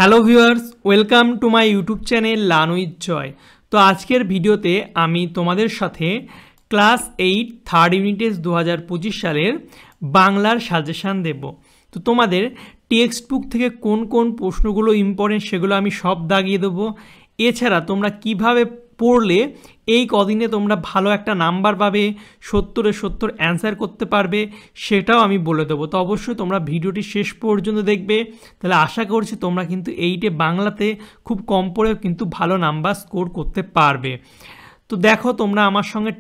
Hello viewers, welcome to my YouTube channel learn with Joy. তো আজকের ভিডিওতে আমি তোমাদের সাথে ক্লাস 8 থার্ড ইউনিট টেস্ট 2025 সালের বাংলার সাজেশান দেব। তো তোমাদের টেক্সট বুক থেকে কোন কোন প্রশ্নগুলো ইম্পর্টেন্ট সেগুলো আমি সব দাগিয়ে দেবো। এছাড়া তোমরা কিভাবে পড়লে এই কদিনে তোমরা ভালো একটা নাম্বার পাবে, 70-এ 70 অ্যান্সার করতে পারবে, সেটাও আমি বলে দেবো। তো অবশ্যই তোমরা ভিডিওটি শেষ পর্যন্ত দেখবে, তাহলে আশা করছি তোমরা কিন্তু 8-এ বাংলাতে খুব কম পড়েও কিন্তু ভালো নাম্বার স্কোর করতে পারবে। তো দেখো, তোমরা আমার সঙ্গে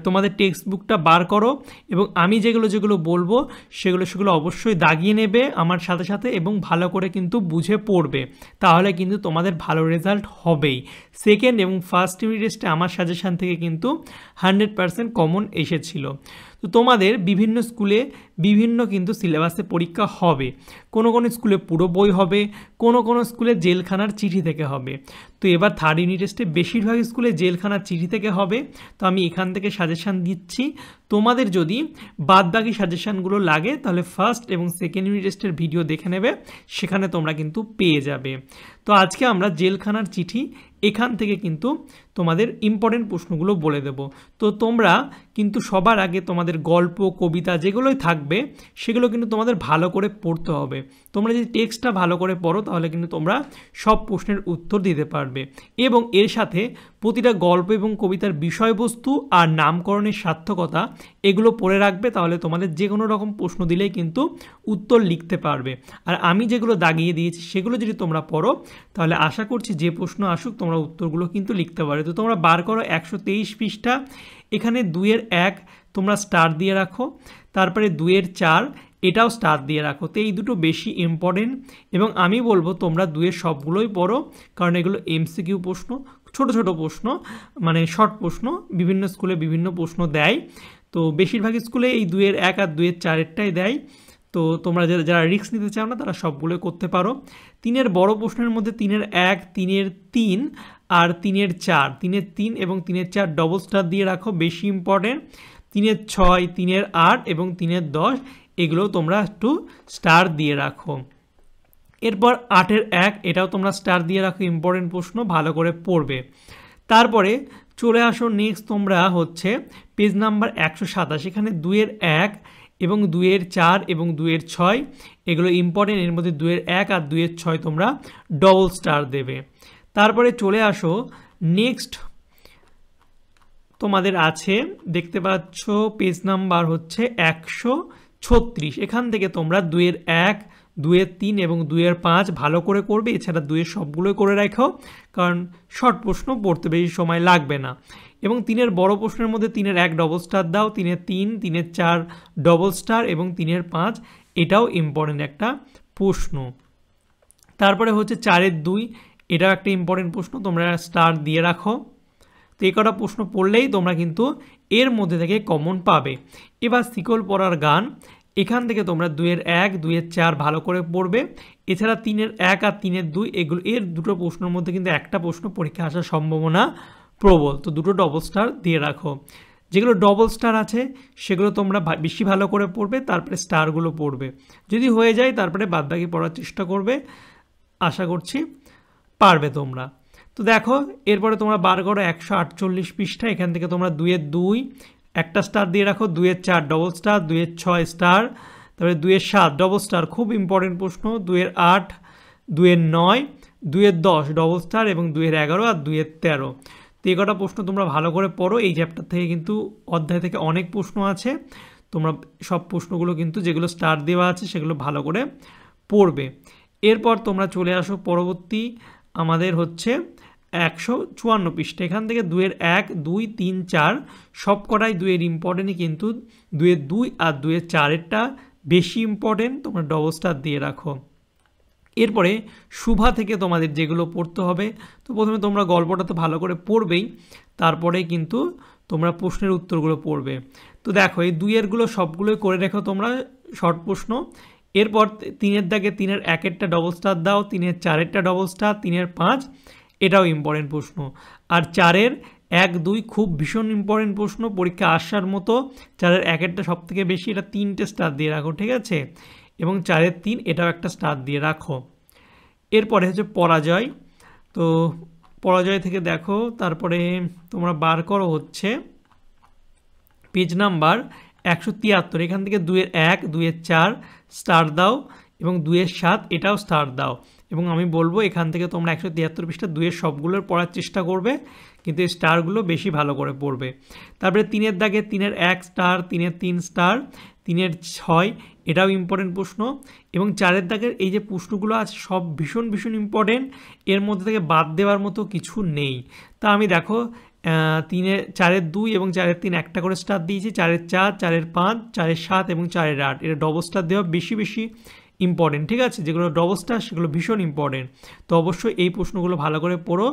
তোমাদের টেক্সট বুকটা বার করো এবং আমি যেগুলো বলবো সেগুলো অবশ্যই দাগিয়ে নেবে আমার সাথে সাথে এবং ভালো করে কিন্তু বুঝে পড়বে, তাহলে কিন্তু তোমাদের ভালো রেজাল্ট হবেই। সেকেন্ড এবং ফার্স্ট ইউনিট টেস্টে আমার সাজেশান থেকে কিন্তু 100% কমন এসেছিল। তো তোমাদের বিভিন্ন স্কুলে বিভিন্ন কিন্তু সিলেবাসে পরীক্ষা হবে, কোনো স্কুলে পুরো বই হবে, কোনো স্কুলে জেলখানার চিঠি থেকে হবে। তো এবার থার্ড ইউনিট টেস্টে বেশিরভাগ স্কুলে জেলখানার চিঠি থেকে হবে। তো আমি এখান থেকে সাজেশান দিচ্ছি, তোমাদের যদি বাদবাকি সাজেশানগুলো লাগে তাহলে ফার্স্ট এবং সেকেন্ড ইউনিট টেস্টের ভিডিও দেখে নেবে, সেখানে তোমরা কিন্তু পেয়ে যাবে। তো আজকে আমরা জেলখানার চিঠি এখান থেকে কিন্তু তোমাদের ইম্পর্টেন্ট প্রশ্নগুলো বলে দেব। তো তোমরা কিন্তু সবার আগে তোমাদের গল্প কবিতা যেগুলোই থাকবে সেগুলো কিন্তু তোমাদের ভালো করে পড়তে হবে। তোমরা যদি টেক্সটটা ভালো করে পড়ো তাহলে কিন্তু তোমরা সব প্রশ্নের উত্তর দিতে পারবে, এবং এর সাথে প্রতিটা গল্প এবং কবিতার বিষয়বস্তু আর নামকরণের সার্থকতা এগুলো পড়ে রাখবে, তাহলে তোমাদের যে কোনো রকম প্রশ্ন দিলেই কিন্তু উত্তর লিখতে পারবে। আর আমি যেগুলো দাগিয়ে দিয়েছি সেগুলো যদি তোমরা পড়ো তাহলে আশা করছি যে প্রশ্ন আসুক তোমরা উত্তরগুলো কিন্তু লিখতে পারবে। তো তোমরা বার করো 123 পৃষ্ঠা, এখানে 2-এর 1 তোমরা স্টার দিয়ে রাখো, তারপরে 2-এর 4 এটাও স্টার দিয়ে রাখো। তো এই দুটো বেশি ইম্পর্টেন্ট, এবং আমি বলবো তোমরা 2-এর সবগুলোই পড়ো, কারণ এগুলো এমসিকিউ প্রশ্ন, ছোট প্রশ্ন, মানে শর্ট প্রশ্ন, বিভিন্ন স্কুলে বিভিন্ন প্রশ্ন দেয়। তো বেশিরভাগ স্কুলে এই 2-এর 1 আর 2-এর 4-এরটাই দেয়। তো তোমরা যারা রিস্ক নিতে চাও না তারা সবগুলোই করতে পারো। 3-এর বড় প্রশ্নের মধ্যে 3-এর 1, 3-এর 3 আর 3-এর 4, 3-এর 3 এবং 3-এর 4 ডবল স্টার দিয়ে রাখো, বেশি ইম্পর্টেন্ট। 3-এর 6, 3-এর 8 এবং 3-এর 10 এগুলো তোমরা একটু স্টার দিয়ে রাখো। এরপর 8-এর 1 এটাও তোমরা স্টার দিয়ে রাখো, ইম্পর্টেন্ট প্রশ্ন, ভালো করে পড়বে। তারপরে চলে আসো নেক্সট, তোমরা হচ্ছে পেজ নাম্বার 127, এখানে 2-এর 1 এবং 2-এর 4 এবং 2-এর 6 এগুলো ইম্পর্টেন্ট, এর মধ্যে 2-এর 1 আর 2-এর 6 তোমরা ডবল স্টার দেবে। তারপরে চলে আসো নেক্সট, তোমাদের আছে দেখতে পাচ্ছ পেজ নাম্বার হচ্ছে 136, এখান থেকে তোমরা 2-এর 1, 2-এর 3 এবং 2-এর 5 ভালো করে করবে। এছাড়া 2-এর সবগুলোই করে রাখো, কারণ শর্ট প্রশ্ন পড়তে বেশি সময় লাগবে না। এবং 3-এর বড় প্রশ্নের মধ্যে 3-এর 1 ডবল স্টার দাও, 3-এর 3, 3-এর 4 ডবল স্টার এবং 3-এর 5 এটাও ইম্পর্টেন্ট একটা প্রশ্ন। তারপরে হচ্ছে 4-এর 2 এটাও একটা ইম্পর্টেন্ট প্রশ্ন, তোমরা স্টার দিয়ে রাখো। তো এই কটা প্রশ্ন পড়লেই তোমরা কিন্তু এর মধ্যে থেকে কমন পাবে। এবার শিকল পড়ার গান, এখান থেকে তোমরা 2-এর 1, 2-এর 4 ভালো করে পড়বে। এছাড়া 3-এর 1 আর 3-এর 2 এগুলো, এর দুটো প্রশ্নের মধ্যে কিন্তু একটা প্রশ্ন পরীক্ষা আসার সম্ভাবনা প্রবল, তো দুটো ডবল স্টার দিয়ে রাখো। যেগুলো ডবল স্টার আছে সেগুলো তোমরা বেশি ভালো করে পড়বে, তারপরে স্টারগুলো পড়বে। যদি হয়ে যায় তারপরে বাদবাকি পড়ার চেষ্টা করবে, আশা করছি পারবে তোমরা। তো দেখো, এরপরে তোমরা বার করো 148 পৃষ্ঠা, এখান থেকে তোমরা 2-এর 2 একটা স্টার দিয়ে রাখো, 2-এর 4 ডবল স্টার, 2-এর 6 স্টার, তারপরে 2-এর 7 ডবল স্টার, খুব ইম্পর্টেন্ট প্রশ্ন, 2-এর 8, 2-এর 9, 2-এর 10 ডবল স্টার এবং 2-এর 11 আর 2-এর 13। তো এই কটা প্রশ্ন তোমরা ভালো করে পড়ো, এই চ্যাপ্টার থেকে কিন্তু অধ্যায় থেকে অনেক প্রশ্ন আছে, তোমরা সব প্রশ্নগুলো কিন্তু যেগুলো স্টার দেওয়া আছে সেগুলো ভালো করে পড়বে। এরপর তোমরা চলে আসো পরবর্তী, আমাদের হচ্ছে 154 পৃষ্ঠা, এখান থেকে 2-এর 1, 2, 3, 4 সব কটাই 2-এর ইম্পর্টেন্টই, কিন্তু 2-এর 2 আর 2-এর 4-এরটা বেশি ইম্পর্টেন্ট, তোমরা ডবল স্টার দিয়ে রাখো। এরপরে শুভা থেকে তোমাদের যেগুলো পড়তে হবে, তো প্রথমে তোমরা গল্পটা তো ভালো করে পড়বেই, তারপরে কিন্তু তোমরা প্রশ্নের উত্তরগুলো পড়বে। তো দেখো, এই 2-এরগুলো সবগুলোই করে রেখো তোমরা, শর্ট প্রশ্ন। এরপর 3-এর দাগে 3-এর 1-এরটা ডবল স্টার দাও, 3-এর 4-এরটা ডবল স্টার, 3-এর 5 এটাও ইম্পর্টেন্ট প্রশ্ন, আর 4-এর 1, 2 খুব ভীষণ ইম্পর্টেন্ট প্রশ্ন, পরীক্ষা আসার মতো। 4-এর 1-এরটা সব থেকে বেশি, এটা 3টে স্টার দিয়ে রাখো, ঠিক আছে, এবং 4-এর 3 এটাও একটা স্টার দিয়ে রাখো। এরপরে হচ্ছে পরাজয়। তো পরাজয় থেকে দেখো, তারপরে তোমরা বার করো হচ্ছে পেজ নাম্বার 173। এখান থেকে 2-এর 1, 2-এর 4 স্টার দাও এবং 2-এর 7 এটাও স্টার দাও। এবং আমি বলবো এখান থেকে তোমরা 173 পৃষ্ঠা 2-এর সবগুলোর পড়ার চেষ্টা করবে, কিন্তু এই স্টারগুলো বেশি ভালো করে পড়বে। তারপরে 3-এর দাগে 3-এর 1 স্টার, 3-এর 3 স্টার, 3-এর 6 এটাও ইম্পর্টেন্ট প্রশ্ন। এবং 4-এর দাগের এই যে প্রশ্নগুলো আছে সব ভীষণ ভীষণ ইম্পর্টেন্ট, এর মধ্যে থেকে বাদ দেওয়ার মতো কিছু নেই। তা আমি দেখো 4-এর 2 এবং 4-এর 3 একটা করে স্টার দিয়েছি, 4-এর 4, 4-এর 5, 4-এর 7 এবং 4-এর 8 এটা ডবল স্টার দেওয়া বেশি বেশি ইম্পর্টেন্ট, ঠিক আছে? যেগুলো ডবল স্টার সেগুলো ভীষণ ইম্পর্টেন্ট। তো অবশ্যই এই প্রশ্নগুলো ভালো করে পড়ো,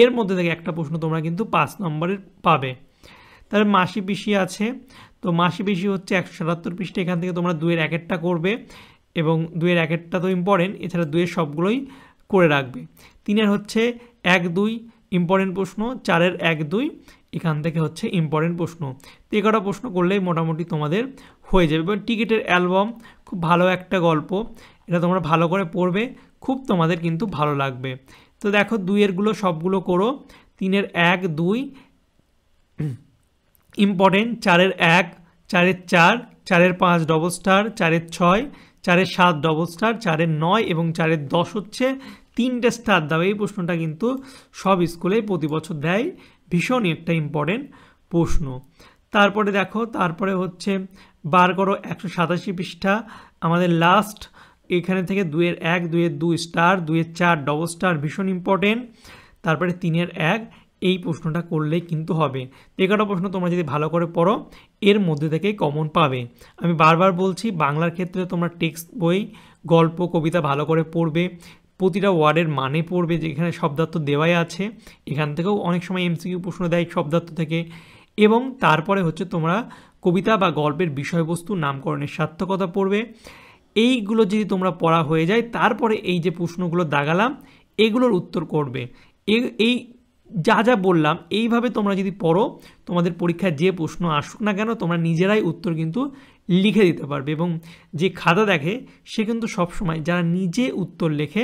এর মধ্যে থেকে একটা প্রশ্ন তোমরা কিন্তু 5 নম্বরের পাবে। তারপরে মাসি পিসি আছে, তো মাসি পিসি হচ্ছে 177 পৃষ্ঠা। এখান থেকে তোমরা 2-এর 1-একটা করবে এবং 2-এর 1-একটা তো ইম্পর্টেন্ট, এছাড়া 2-এর সবগুলোই করে রাখবে। 3-এর হচ্ছে 1-2 ইম্পর্টেন্ট প্রশ্ন, 4-এর 1-2 এখান থেকে হচ্ছে ইম্পর্টেন্ট প্রশ্ন। তো 11টা প্রশ্ন করলেই মোটামুটি তোমাদের হয়ে যাবে। এবার টিকিটের অ্যালবাম খুব ভালো একটা গল্প, এটা তোমরা ভালো করে পড়বে, খুব তোমাদের কিন্তু ভালো লাগবে। তো দেখো 2-এরগুলো সবগুলো করো। 3-এর 1-2 ইম্পর্টেন্ট, 4-এর 1, 4-এর 4, 4-এর 5 ডবল স্টার, 4-এর 6, 4-এর 7 ডবল স্টার, 4-এর 9 এবং 4-এর 10 হচ্ছে 3টে স্টার দাও। এই প্রশ্নটা কিন্তু সব স্কুলেই প্রতি বছর দেয়, ভীষণই একটা ইম্পর্টেন্ট প্রশ্ন। তারপরে দেখো, তারপরে হচ্ছে বার করো 187 পৃষ্ঠা আমাদের লাস্ট, এখানে থেকে 2-এর 1, 2-এর 2 স্টার, 2-এর 4 ডবল স্টার ভীষণ ইম্পর্টেন্ট। তারপরে 3-এর 1 এই প্রশ্নটা করলেই কিন্তু হবে। 11টা প্রশ্ন তোমরা যদি ভালো করে পড়ো এর মধ্যে থেকেই কমন পাবে। আমি বারবার বলছি বাংলার ক্ষেত্রে তোমরা টেক্সট বই, গল্প, কবিতা ভালো করে পড়বে, প্রতিটা ওয়ার্ডের মানে পড়বে, যেখানে শব্দার্থ দেওয়াই আছে। এখান থেকেও অনেক সময় এমসিকিউ প্রশ্ন দেয় শব্দার্থ থেকে। এবং তারপরে হচ্ছে তোমরা কবিতা বা গল্পের বিষয়বস্তু, নামকরণের সার্থকতা পড়বে। এইগুলো যদি তোমরা পড়া হয়ে যায়, তারপরে এই যে প্রশ্নগুলো দাগালাম এগুলোর উত্তর করবে। এই যা যা বললাম এইভাবে তোমরা যদি পড়ো, তোমাদের পরীক্ষায় যে প্রশ্ন আসুক না কেন তোমরা নিজেরাই উত্তর কিন্তু লিখে দিতে পারবে। এবং যে খাতা দেখে সে কিন্তু সবসময় যারা নিজে উত্তর লেখে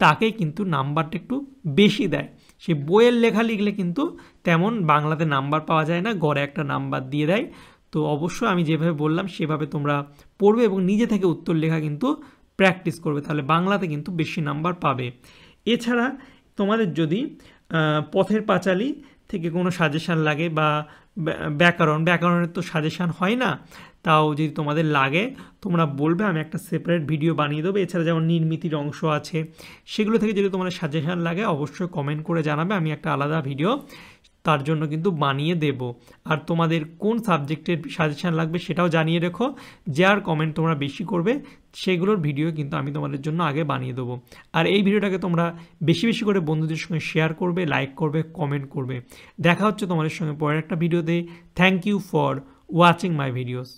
তাকে কিন্তু নাম্বারটা একটু বেশি দেয়। সে বইয়ের লেখা লিখলে কিন্তু তেমন বাংলাতে নাম্বার পাওয়া যায় না, গড়ে একটা নাম্বার দিয়ে দেয়। তো অবশ্যই আমি যেভাবে বললাম সেভাবে তোমরা পড়বে এবং নিজে থেকে উত্তর লেখা কিন্তু প্র্যাকটিস করবে, তাহলে বাংলাতে কিন্তু বেশি নাম্বার পাবে। এছাড়া তোমাদের যদি পথের পাঁচালী থেকে কোনো সাজেশান লাগে বা ব্যাকরণের তো সাজেশান হয় না, তাও যদি তোমাদের লাগে তোমরা বলবে, আমি একটা সেপারেট ভিডিও বানিয়ে দেবো। এছাড়া যেমন নির্মিতির অংশ আছে, সেগুলো থেকে যদি তোমাদের সাজেশান লাগে অবশ্যই কমেন্ট করে জানাবে, আমি একটা আলাদা ভিডিও তার জন্য কিন্তু বানিয়ে দেব। আর তোমাদের কোন সাবজেক্টের সাজেশান লাগবে সেটাও জানিয়ে রেখো, যার কমেন্ট তোমরা বেশি করবে সেগুলোর ভিডিও কিন্তু আমি তোমাদের জন্য আগে বানিয়ে দেবো। আর এই ভিডিওটাকে তোমরা বেশি বেশি করে বন্ধুদের সঙ্গে শেয়ার করবে, লাইক করবে, কমেন্ট করবে। দেখা হচ্ছে তোমাদের সঙ্গে পরের একটা ভিডিওতে। Thank you for watching my videos.